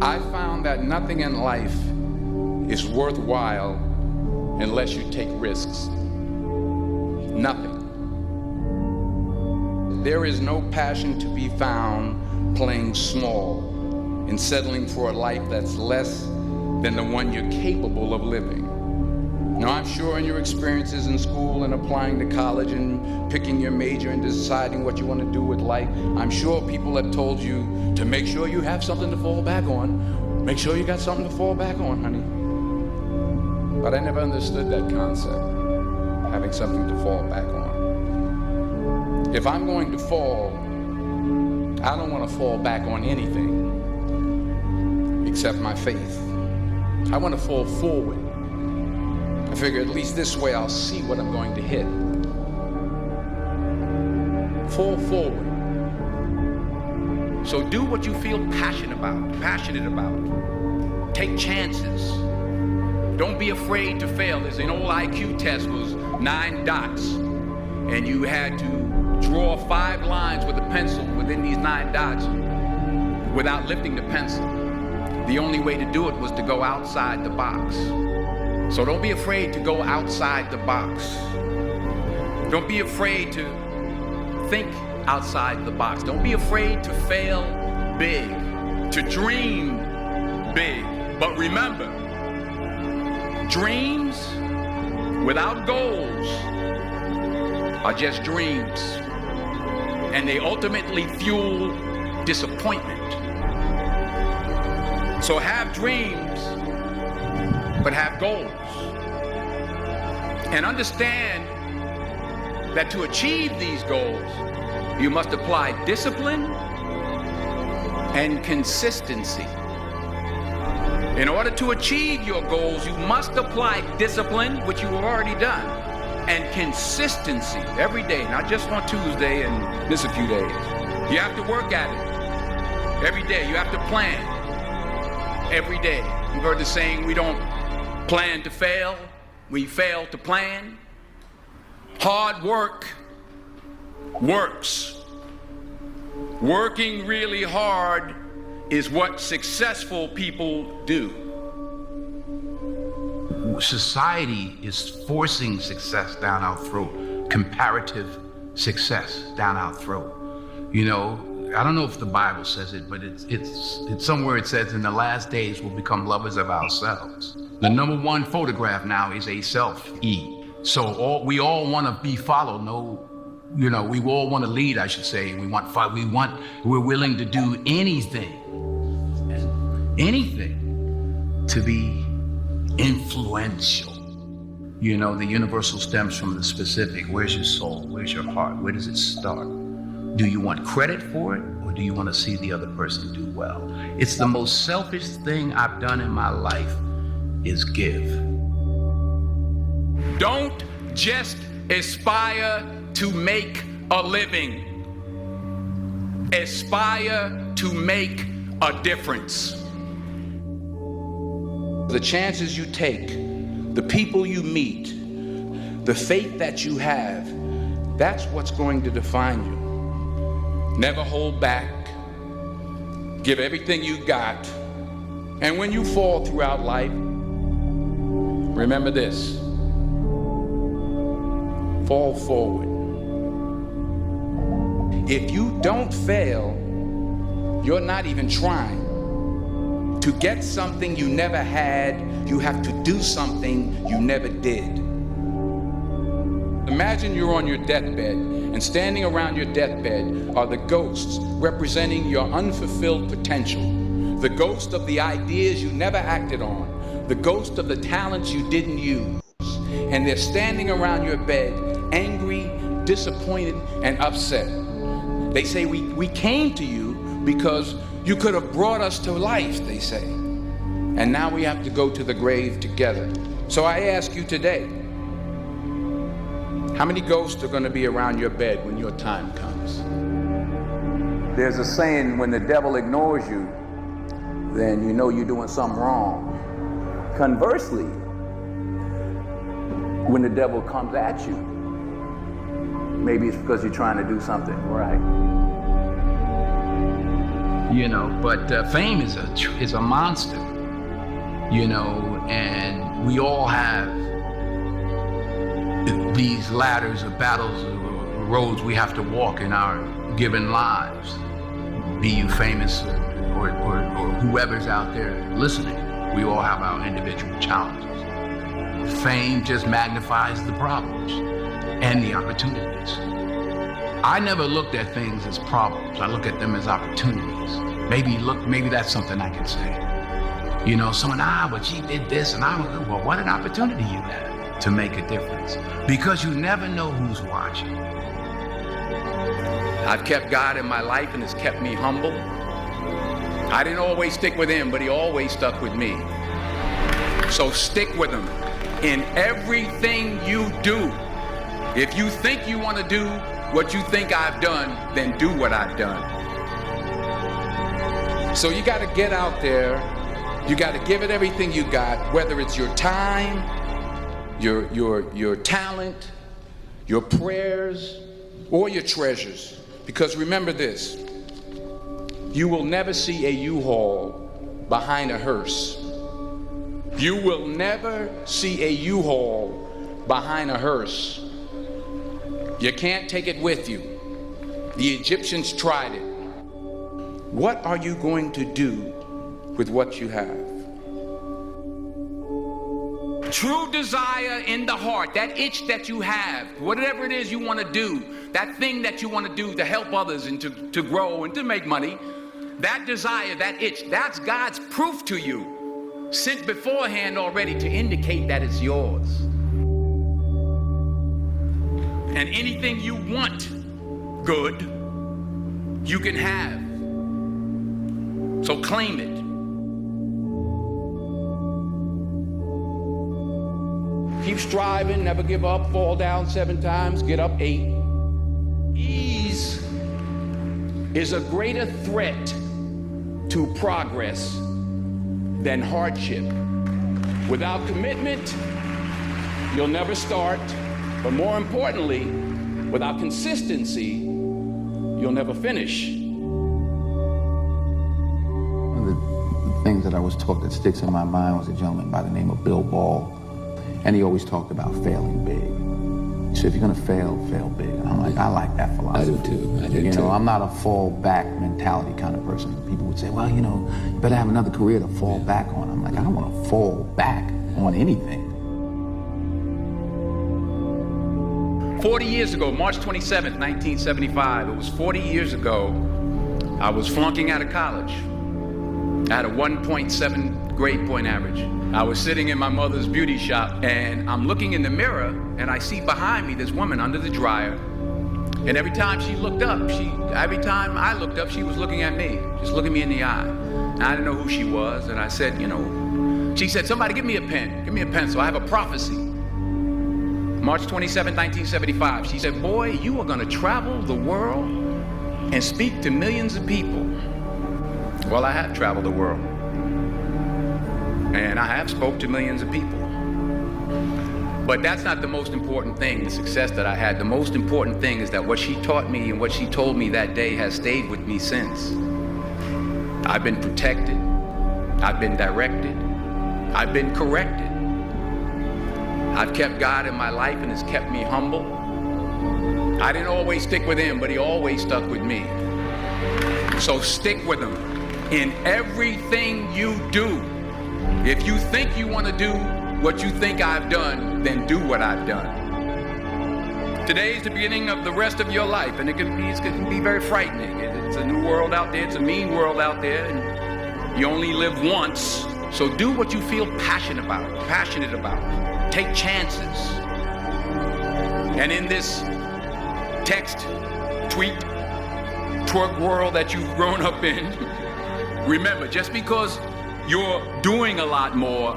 I found that nothing in life is worthwhile unless you take risks. Nothing. There is no passion to be found playing small and settling for a life that's less than the one you're capable of living. Now, I'm sure in your experiences in school and applying to college and picking your major and deciding what you want to do with life, I'm sure people have told you to make sure you have something to fall back on. Make sure you got something to fall back on, honey. But I never understood that concept, having something to fall back on. If I'm going to fall, I don't want to fall back on anything except my faith. I want to fall forward. I figure at least this way I'll see what I'm going to hit. Fall forward. So do what you feel passionate about. Take chances. Don't be afraid to fail. There's an old IQ test, was 9 dots, and you had to draw 5 lines with a pencil within these 9 dots without lifting the pencil. The only way to do it was to go outside the box. So don't be afraid to go outside the box. Don't be afraid to think outside the box. Don't be afraid to fail big, to dream big. But remember, dreams without goals are just dreams, and they ultimately fuel disappointment. So have dreams, but have goals. And understand that to achieve these goals, you must apply discipline and consistency. In order to achieve your goals, you must apply discipline, which you have already done, and consistency every day, not just on Tuesday and miss a few days. You have to work at it every day. You have to plan every day. You've heard the saying, we don't plan to fail, we fail to plan. Hard work works. Working really hard is what successful people do. Society is forcing success down our throat, comparative success down our throat. You know, I don't know if the Bible says it, but it's somewhere it says in the last days we'll become lovers of ourselves. The number one photograph now is a selfie. So we all want to be followed. We all want to lead, I should say. We're willing to do anything to be influential. You know, the universal stems from the specific. Where's your soul? Where's your heart? Where does it start? Do you want credit for it, or do you want to see the other person do well? It's the most selfish thing I've done in my life is give. Don't just aspire to make a living. Aspire to make a difference. The chances you take, the people you meet, the faith that you have, that's what's going to define you. Never hold back. Give everything you got. And when you fall throughout life, remember this. Fall forward. If you don't fail, you're not even trying. To get something you never had, you have to do something you never did. Imagine you're on your deathbed, and standing around your deathbed are the ghosts representing your unfulfilled potential, the ghost of the ideas you never acted on, the ghost of the talents you didn't use. And they're standing around your bed, angry, disappointed, and upset. They say, we came to you because you could have brought us to life, they say. And now we have to go to the grave together. So I ask you today, how many ghosts are going to be around your bed when your time comes? There's a saying, when the devil ignores you, then you know you're doing something wrong. Conversely, when the devil comes at you, maybe it's because you're trying to do something right. you know. But fame is a monster, you know, and we all have these ladders of battles, roads we have to walk in our given lives. Be you famous or whoever's out there listening, we all have our individual challenges. Fame just magnifies the problems and the opportunities. I never looked at things as problems. I look at them as opportunities. Maybe that's something I can say. You know, someone, but she did this, and well, what an opportunity you had to make a difference. Because you never know who's watching. I've kept God in my life, and it's kept me humble. I didn't always stick with him, but he always stuck with me. So stick with him in everything you do. If you think you want to do what you think I've done, then do what I've done. So you got to get out there. You got to give it everything you got, whether it's your time, your talent, your prayers, or your treasures. Because remember this, you will never see a U-Haul behind a hearse. You will never see a U-Haul behind a hearse. You can't take it with you. The Egyptians tried it. What are you going to do with what you have? True desire in the heart, that itch that you have, whatever it is you want to do, that thing that you want to do to help others and to grow and to make money, that desire, that itch, that's God's proof to you, sent beforehand already to indicate that it's yours. And anything you want good, you can have. So claim it. Keep striving, never give up, fall down 7 times, get up 8. Ease is a greater threat to progress than hardship. Without commitment, you'll never start. But more importantly, without consistency, you'll never finish. One of the things that I was taught that sticks in my mind was a gentleman by the name of Bill Ball. And he always talked about failing big. He said, if you're gonna fail, fail big. And I'm like, I like that philosophy. I do too. You know, I'm not a fall back mentality kind of person. People would say, well, you know, you better have another career to fall back on. I'm like, I don't want to fall back on anything. 40 years ago, March 27th, 1975, it was 40 years ago, I was flunking out of college. I had a 1.7 grade point average. I was sitting in my mother's beauty shop, and I'm looking in the mirror, and I see behind me this woman under the dryer. And every time she looked up, every time I looked up, she was looking at me, just looking me in the eye. And I didn't know who she was, and I said, you know, she said, somebody give me a pen, give me a pencil, I have a prophecy. March 27, 1975, she said, boy, you are gonna travel the world and speak to millions of people. Well, I have traveled the world, and I have spoke to millions of people. But that's not the most important thing, the success that I had. The most important thing is that what she taught me and what she told me that day has stayed with me since. I've been protected, I've been directed, I've been corrected. I've kept God in my life, and it's kept me humble. I didn't always stick with him, but he always stuck with me. So stick with him in everything you do. If you think you want to do what you think I've done, then do what I've done. Today is the beginning of the rest of your life, and it can be very frightening. It's a new world out there. It's a mean world out there, and you only live once. So do what you feel passionate about. Take chances. And in this text, tweet, twerk world that you've grown up in, remember, just because you're doing a lot more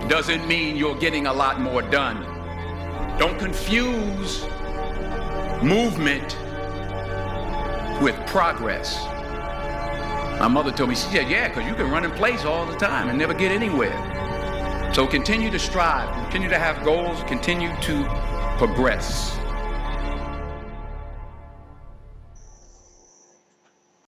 doesn't mean you're getting a lot more done. Don't confuse movement with progress. My mother told me, she said, yeah, because you can run in place all the time and never get anywhere. So continue to strive, continue to have goals, continue to progress.